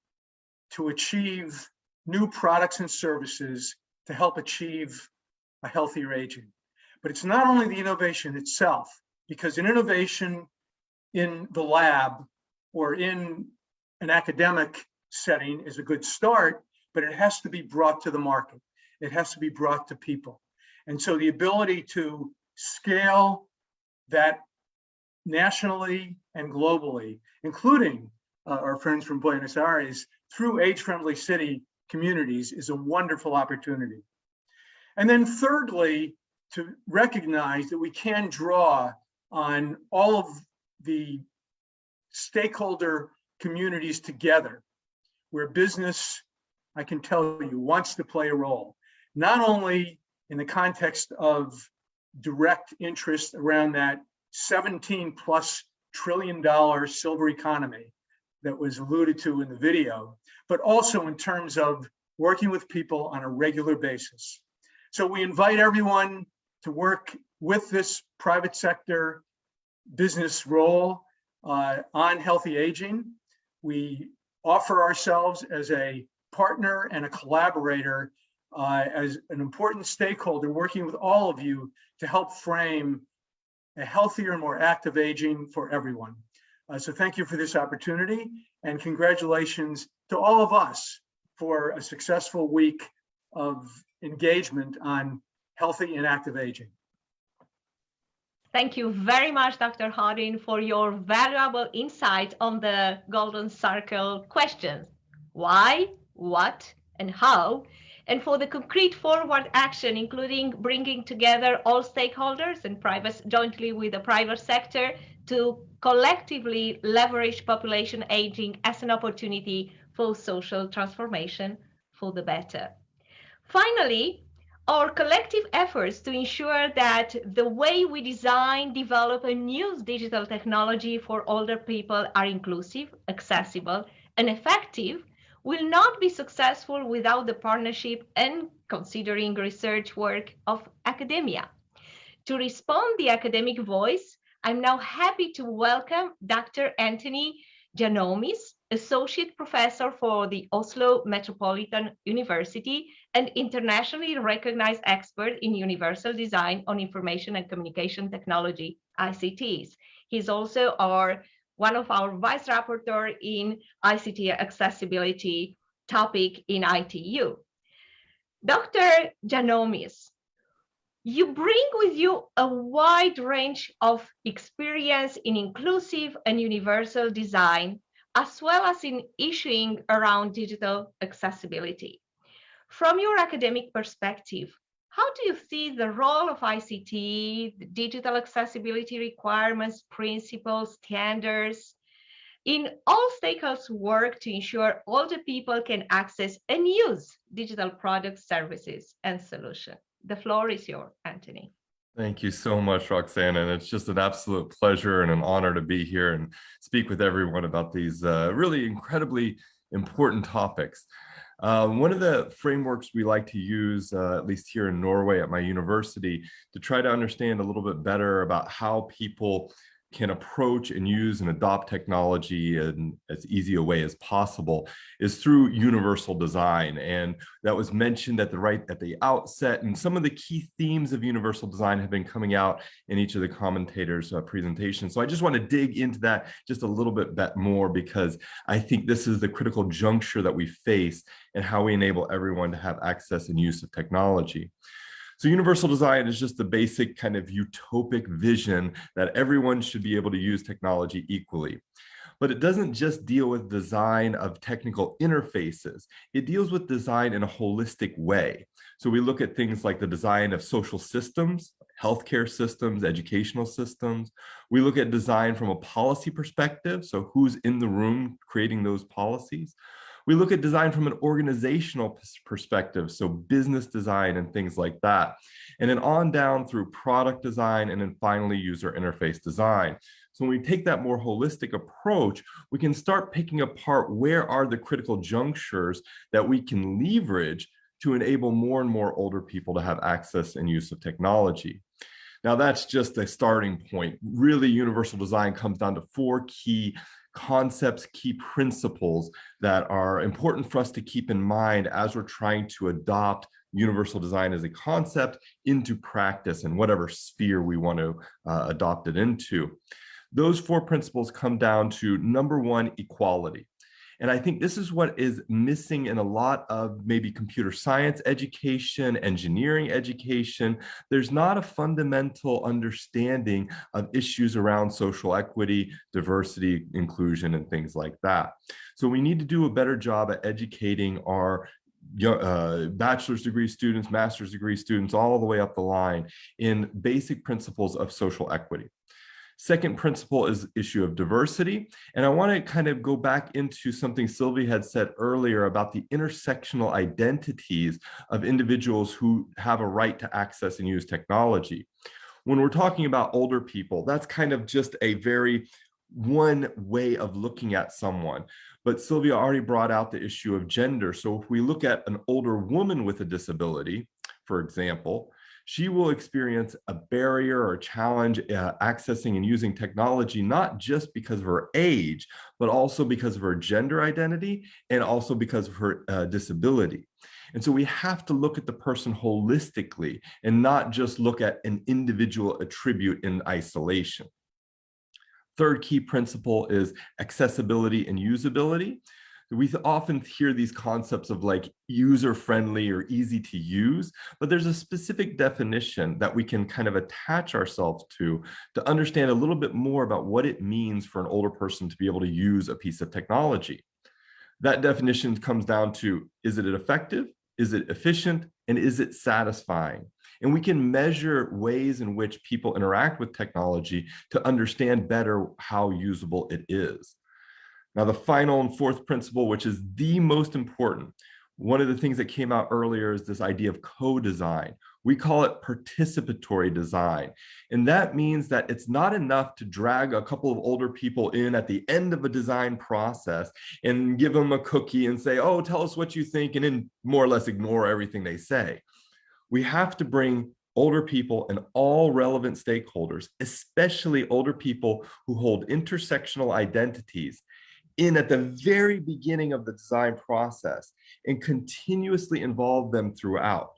to achieve new products and services to help achieve a healthier aging. But it's not only the innovation itself, because an innovation in the lab or in an academic setting is a good start, but it has to be brought to the market. It has to be brought to people. And so the ability to scale that nationally and globally, including our friends from Buenos Aires, through age-friendly city communities is a wonderful opportunity. And then thirdly, to recognize that we can draw on all of the stakeholder communities together, where business, I can tell you, wants to play a role, not only in the context of direct interest around that $17+ trillion silver economy that was alluded to in the video, but also in terms of working with people on a regular basis. So we invite everyone to work with this private sector business role on healthy aging. We offer ourselves as a partner and a collaborator as an important stakeholder working with all of you to help frame a healthier and more active aging for everyone. So thank you for this opportunity, and congratulations to all of us for a successful week of engagement on healthy and active aging. Thank you very much, Dr. Hardin, for your valuable insight on the Golden Circle questions. Why, what, and how, and for the concrete forward action, including bringing together all stakeholders and jointly with the private sector to collectively leverage population aging as an opportunity for social transformation for the better. Finally, our collective efforts to ensure that the way we design, develop, and use digital technology for older people are inclusive, accessible, and effective will not be successful without the partnership and considering research work of academia. To respond the academic voice, I'm now happy to welcome Dr. Anthony Gianomis, Associate Professor for the Oslo Metropolitan University and internationally recognized expert in universal design on information and communication technology, ICTs. He's also one of our vice rapporteur in ICT accessibility topic in ITU. Dr. Gianomis, you bring with you a wide range of experience in inclusive and universal design, as well as in issuing around digital accessibility. From your academic perspective, how do you see the role of ICT, the digital accessibility requirements, principles, standards, in all stakeholders' work to ensure all the people can access and use digital products, services, and solutions? The floor is yours, Anthony. Thank you so much, Roxana. And it's just an absolute pleasure and an honor to be here and speak with everyone about these really incredibly important topics. One of the frameworks we like to use, at least here in Norway at my university, to try to understand a little bit better about how people can approach and use and adopt technology in as easy a way as possible is through universal design. And that was mentioned at the outset. And some of the key themes of universal design have been coming out in each of the commentators' presentations. So I just want to dig into that just a little bit more, because I think this is the critical juncture that we face and how we enable everyone to have access and use of technology. So universal design is just the basic kind of utopic vision that everyone should be able to use technology equally. But it doesn't just deal with design of technical interfaces. It deals with design in a holistic way. So we look at things like the design of social systems, healthcare systems, educational systems. We look at design from a policy perspective. So who's in the room creating those policies? We look at design from an organizational perspective, so business design and things like that. And then on down through product design, and then finally user interface design. So when we take that more holistic approach, we can start picking apart where are the critical junctures that we can leverage to enable more and more older people to have access and use of technology. Now that's just a starting point. Really, universal design comes down to 4 key concepts, key principles that are important for us to keep in mind as we're trying to adopt universal design as a concept into practice in whatever sphere we want to adopt it into. Those 4 principles come down to number 1, equality. And I think this is what is missing in a lot of maybe computer science education, engineering education. There's not a fundamental understanding of issues around social equity, diversity, inclusion, and things like that. So we need to do a better job at educating our bachelor's degree students, master's degree students, all the way up the line in basic principles of social equity. Second principle is issue of diversity. And I want to kind of go back into something Sylvie had said earlier about the intersectional identities of individuals who have a right to access and use technology. When we're talking about older people, that's kind of just a very one way of looking at someone. But Sylvia already brought out the issue of gender. So if we look at an older woman with a disability, for example, she will experience a barrier or a challenge accessing and using technology, not just because of her age, but also because of her gender identity and also because of her disability. And so we have to look at the person holistically and not just look at an individual attribute in isolation. Third key principle is accessibility and usability. We often hear these concepts of like user-friendly or easy to use, but there's a specific definition that we can kind of attach ourselves to understand a little bit more about what it means for an older person to be able to use a piece of technology. That definition comes down to, is it effective? Is it efficient? And is it satisfying? And we can measure ways in which people interact with technology to understand better how usable it is. Now, the final and fourth principle, which is the most important, one of the things that came out earlier is this idea of co-design. We call it participatory design. And that means that it's not enough to drag a couple of older people in at the end of a design process and give them a cookie and say, oh, tell us what you think, and then more or less ignore everything they say. We have to bring older people and all relevant stakeholders, especially older people who hold intersectional identities, in at the very beginning of the design process and continuously involve them throughout.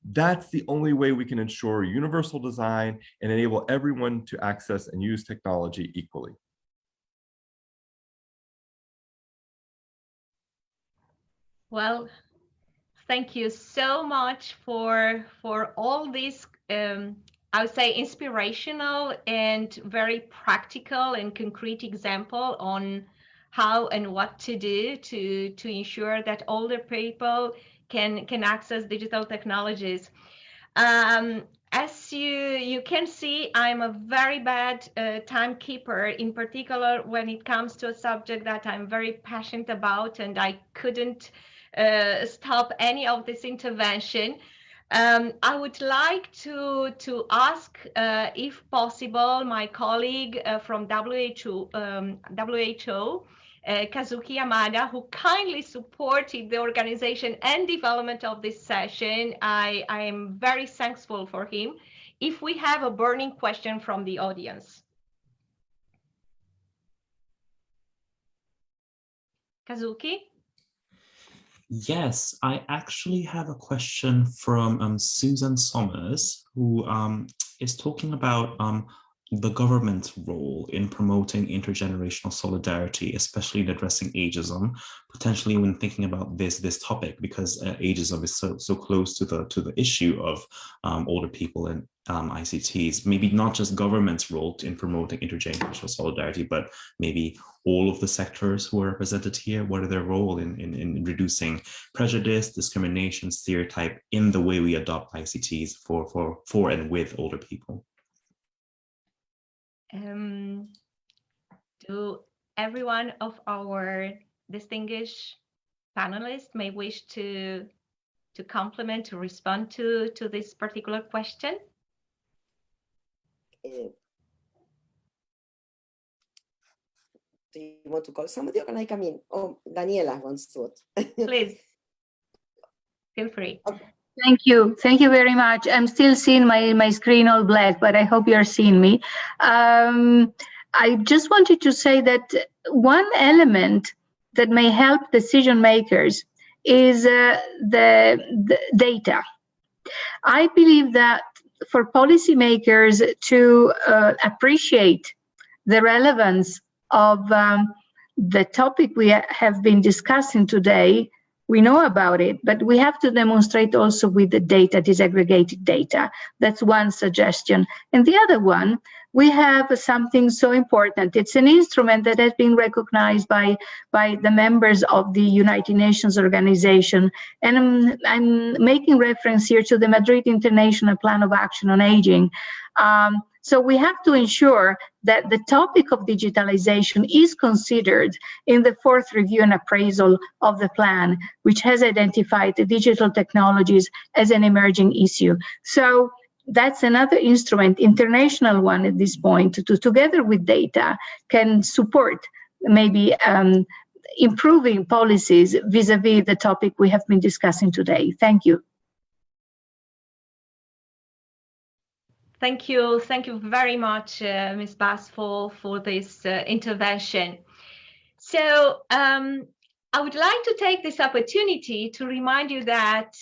That's the only way we can ensure universal design and enable everyone to access and use technology equally. Well, thank you so much for all this, I would say, inspirational and very practical and concrete example on how and what to do to ensure that older people can access digital technologies. As you can see, I'm a very bad timekeeper, in particular when it comes to a subject that I'm very passionate about, and I couldn't stop any of this intervention. I would like to ask, if possible, my colleague from WHO, Kazuki Yamada, who kindly supported the organization and development of this session. I am very thankful for him. If we have a burning question from the audience. Kazuki? Yes, I actually have a question from Susan Sommers, who is talking about the government's role in promoting intergenerational solidarity, especially in addressing ageism, potentially when thinking about this topic, because ageism is so close to the issue of older people and ICTs. Maybe not just government's role in promoting intergenerational solidarity, but maybe all of the sectors who are represented here. What are their role in reducing prejudice, discrimination, stereotype in the way we adopt ICTs for and with older people? Do every one of our distinguished panelists may wish to complement, to respond to this particular question? Do you want to call somebody or can I come in? Oh, Daniela wants to. Please, feel free. Okay. Thank you. Thank you very much. I'm still seeing my screen all black, but I hope you're seeing me. I just wanted to say that one element that may help decision makers is the data. I believe that for policymakers to appreciate the relevance of the topic we have been discussing today, we know about it, but we have to demonstrate also with the data, disaggregated data. That's one suggestion. And the other one, we have something so important. It's an instrument that has been recognized by the members of the United Nations organization. And I'm making reference here to the Madrid International Plan of Action on Aging. So we have to ensure that the topic of digitalization is considered in the fourth review and appraisal of the plan, which has identified the digital technologies as an emerging issue. So that's another instrument, international one at this point, to together with data, can support maybe improving policies vis-a-vis the topic we have been discussing today. Thank you. Thank you very much, Ms. Bass, for this intervention. So I would like to take this opportunity to remind you that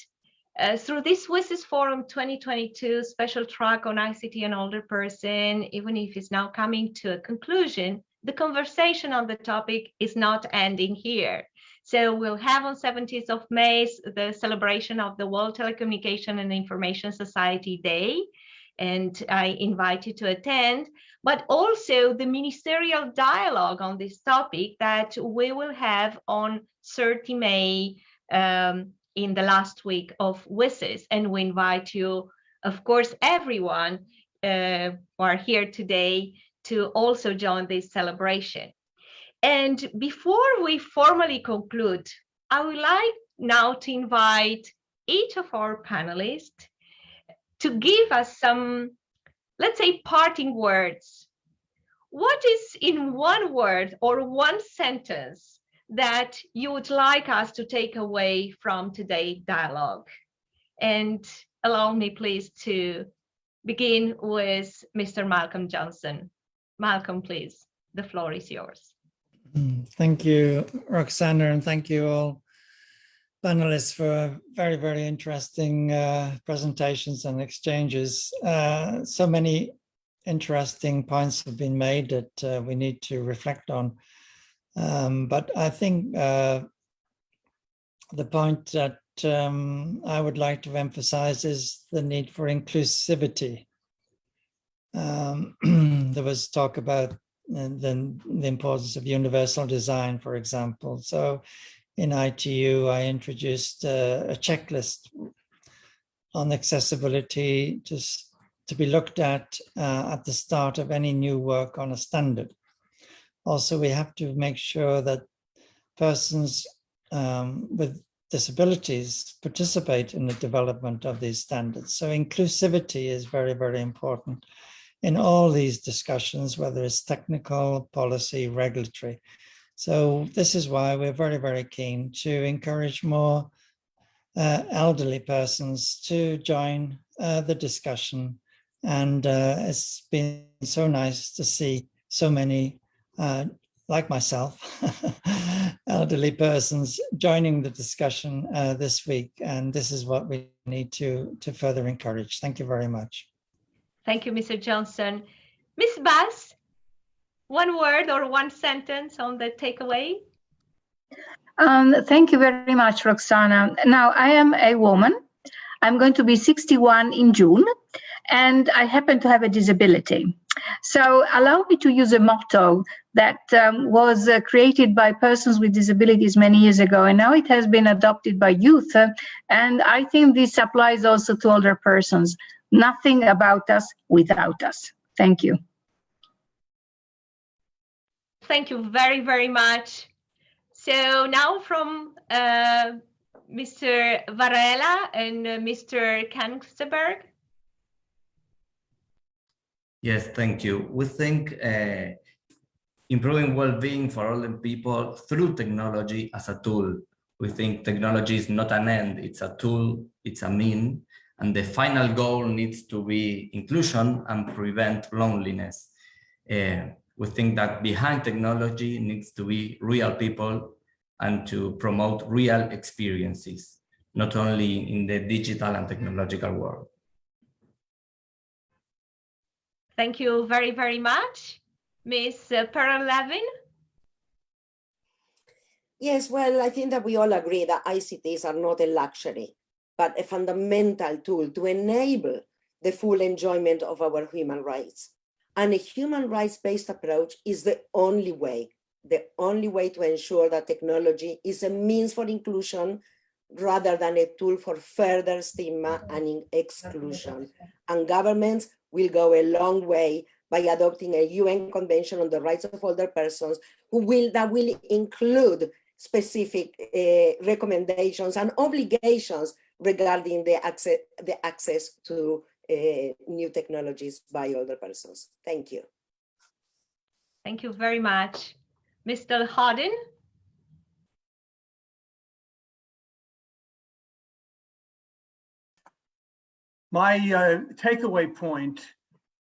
through this WSIS Forum 2022 special track on ICT and older person, even if it's now coming to a conclusion, the conversation on the topic is not ending here. So we'll have on 17th of May the celebration of the World Telecommunication and Information Society Day, and I invite you to attend, but also the ministerial dialogue on this topic that we will have on 30 May in the last week of WSIS. And we invite you, of course, everyone who are here today to also join this celebration. And before we formally conclude, I would like now to invite each of our panelists to give us some, let's say, parting words. What is in one word or one sentence that you would like us to take away from today's dialogue? And allow me, please, to begin with Mr. Malcolm Johnson. Malcolm, please, the floor is yours. Thank you, Roxana, and thank you all panelists for very, very interesting presentations and exchanges. So many interesting points have been made that we need to reflect on. But I think the point that I would like to emphasize is the need for inclusivity. There was talk about the importance of universal design, for example. So in ITU, I introduced a checklist on accessibility to be looked at the start of any new work on a standard. Also, we have to make sure that persons with disabilities participate in the development of these standards. So inclusivity is very, very important in all these discussions, whether it's technical, policy, regulatory. So this is why we're very, very keen to encourage more elderly persons to join the discussion. And it's been so nice to see so many, like myself, elderly persons joining the discussion this week. And this is what we need to further encourage. Thank you very much. Thank you, Mr. Johnson. Ms. Bass, one word or one sentence on the takeaway? Thank you very much, Roxana. Now, I am a woman. I'm going to be 61 in June, and I happen to have a disability. So allow me to use a motto that was created by persons with disabilities many years ago, and now it has been adopted by youth. And I think this applies also to older persons. Nothing about us without us. Thank you. Thank you very, very much. So now from Mr. Varela and Mr. Kangsterberg. Yes, thank you. We think improving well-being for older people through technology as a tool. We think technology is not an end, it's a tool, it's a mean, and the final goal needs to be inclusion and prevent loneliness. We think that behind technology needs to be real people and to promote real experiences, not only in the digital and technological world. Thank you very, very much. Ms. Perel Levin. Yes, well, I think that we all agree that ICTs are not a luxury, but a fundamental tool to enable the full enjoyment of our human rights. And a human rights-based approach is the only way to ensure that technology is a means for inclusion rather than a tool for further stigma and exclusion. And governments will go a long way by adopting a UN Convention on the Rights of Older Persons that will include specific recommendations and obligations regarding the access to new technologies by older persons. Thank you. Thank you very much. Mr. Harden. My takeaway point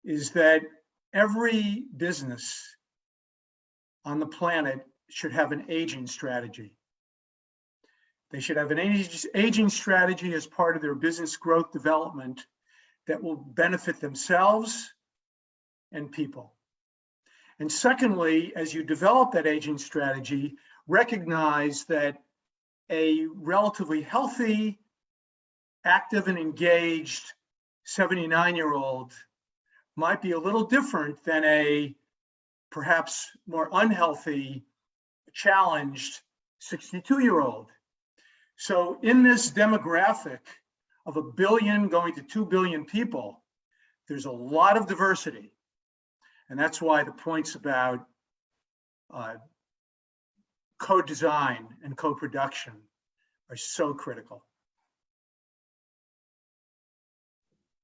is that every business on the planet should have an aging strategy. They should have an aging strategy as part of their business growth development that will benefit themselves and people. And secondly, as you develop that aging strategy, recognize that a relatively healthy, active and engaged 79-year-old might be a little different than a perhaps more unhealthy, challenged 62-year-old. So in this demographic of 1 billion going to 2 billion people, there's a lot of diversity. And that's why the points about co-design and co-production are so critical.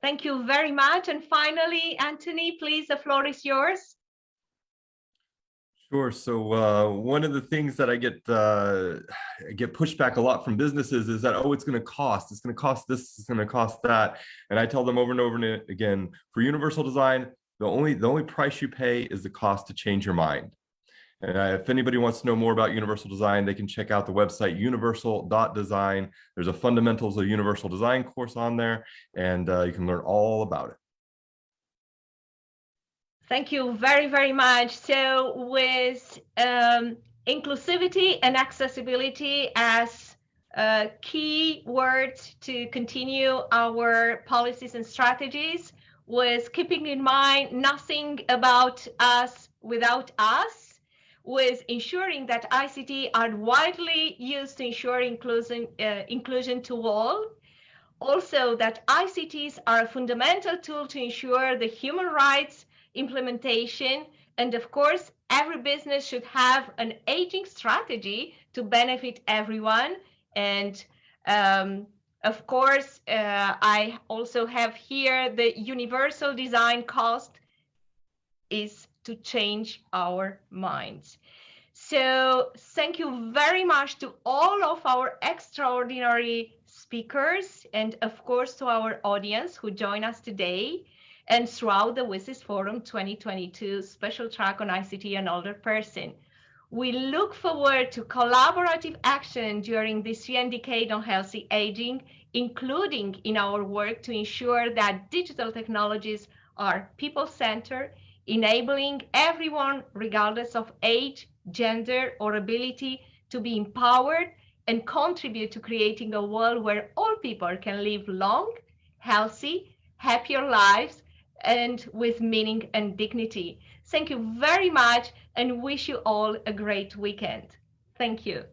Thank you very much. And finally, Anthony, please, the floor is yours. Sure. So one of the things that I get pushback a lot from businesses is that, oh, it's going to cost. It's going to cost this. It's going to cost that. And I tell them over and over and again, for universal design, the only price you pay is the cost to change your mind. And if anybody wants to know more about universal design, they can check out the website universal.design. There's a fundamentals of universal design course on there, and you can learn all about it. Thank you very, very much. So with inclusivity and accessibility as key words to continue our policies and strategies, with keeping in mind nothing about us without us, with ensuring that ICT are widely used to ensure inclusion to all. Also, that ICTs are a fundamental tool to ensure the human rights implementation. And of course, every business should have an aging strategy to benefit everyone. And of course, I also have here the universal design cost is to change our minds. So thank you very much to all of our extraordinary speakers, and of course to our audience who join us today and throughout the WSIS Forum 2022 special track on ICT and older person. We look forward to collaborative action during this UN Decade on Healthy Aging, including in our work to ensure that digital technologies are people-centered, enabling everyone, regardless of age, gender, or ability, to be empowered and contribute to creating a world where all people can live long, healthy, happier lives, and with meaning and dignity. Thank you very much and wish you all a great weekend. Thank you.